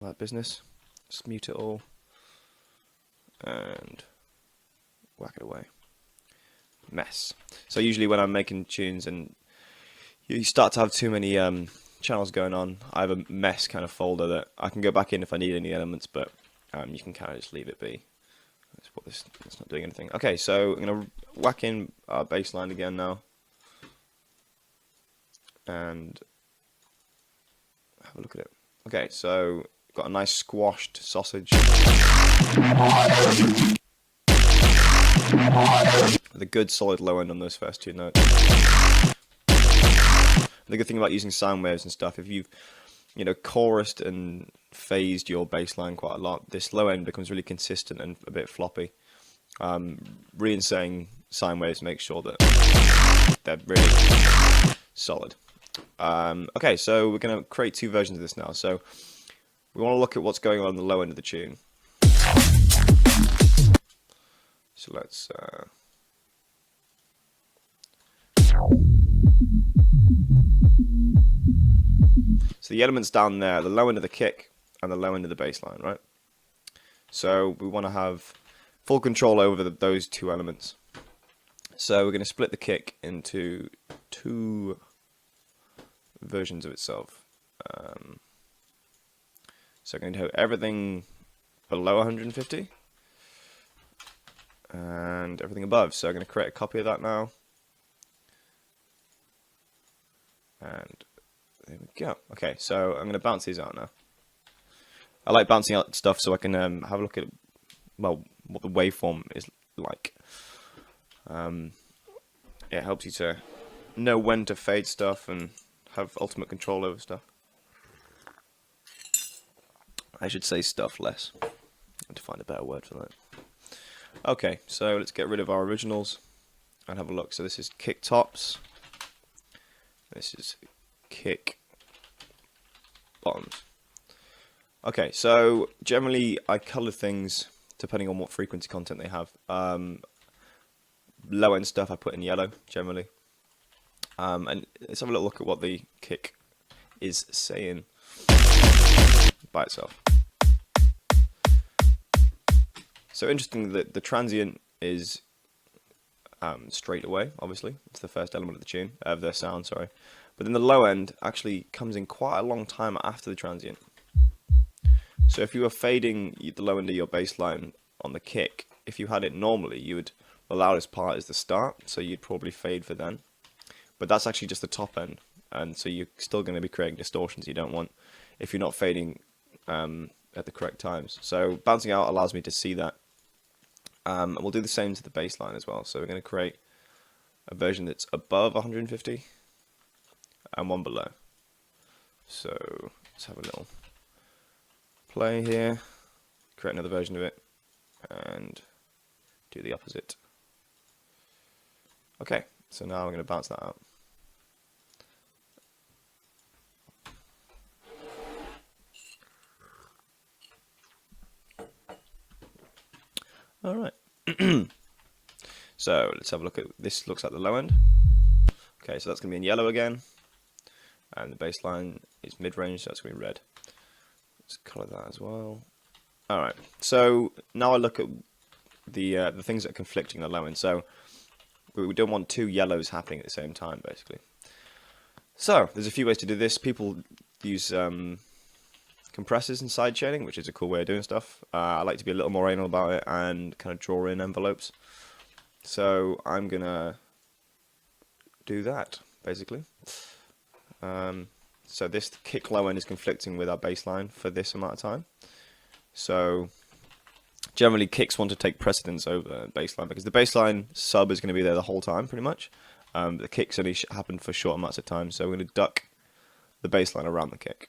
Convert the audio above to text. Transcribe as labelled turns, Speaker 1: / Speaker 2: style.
Speaker 1: that business. Just mute it all and whack it away. Mess. So usually when I'm making tunes and you start to have too many channels going on, I have a mess kind of folder that I can go back in if I need any elements, but you can kind of just leave it be. It's not doing anything. Okay, so I'm going to whack in our bass line again now and have a look at it. Okay, so got a nice squashed sausage. With a good solid low end on those first two notes. The good thing about using sine waves and stuff, if you've chorused and phased your bass line quite a lot, this low end becomes really consistent and a bit floppy. Reinsserting sine waves makes sure that they're really solid. Okay, so we're going to create two versions of this now. So we want to look at what's going on the low end of the tune. So let's so the elements down there, the low end of the kick and the low end of the bass line, right? So we want to have full control over those two elements. So we're going to split the kick into two versions of itself. So I'm going to have everything below 150 and everything above. So I'm going to create a copy of that now. And there we go. Okay, so I'm going to bounce these out now. I like bouncing out stuff so I can have a look at, well, what the waveform is like. It helps you to know when to fade stuff and have ultimate control over stuff. I should say stuff less. I have to find a better word for that. Okay, so let's get rid of our originals and have a look. So this is kick tops. This is kick bottoms. Okay, so generally I color things depending on what frequency content they have. Low end stuff I put in yellow generally. And let's have a little look at what the kick is saying by itself. So interesting that the transient is straight away, obviously. It's the first element of the tune, of the sound, sorry. But then the low end actually comes in quite a long time after the transient. So if you were fading the low end of your bass line on the kick, if you had it normally, the loudest part is the start, so you'd probably fade for then. But that's actually just the top end, and so you're still going to be creating distortions you don't want if you're not fading at the correct times. So bouncing out allows me to see that. And we'll do the same to the bass line as well. So we're going to create a version that's above 150 and one below. So let's have a little play here, create another version of it, and do the opposite. Okay, so now I'm going to bounce that out. Alright. So let's have a look at this. Looks like the low end. Okay, so that's going to be in yellow again. And the bass line is mid-range, so that's going to be red. Let's color that as well. Alright, so now I look at the things that are conflicting the low end. So we don't want two yellows happening at the same time, basically. So there's a few ways to do this. People use compressors and sidechaining, which is a cool way of doing stuff. I like to be a little more anal about it and kind of draw in envelopes. So I'm gonna do that basically. So this kick low end is conflicting with our bass line for this amount of time. So generally kicks want to take precedence over bass line because the bass line sub is going to be there the whole time pretty much. The kicks only happen for short amounts of time, so we're going to duck the bass line around the kick.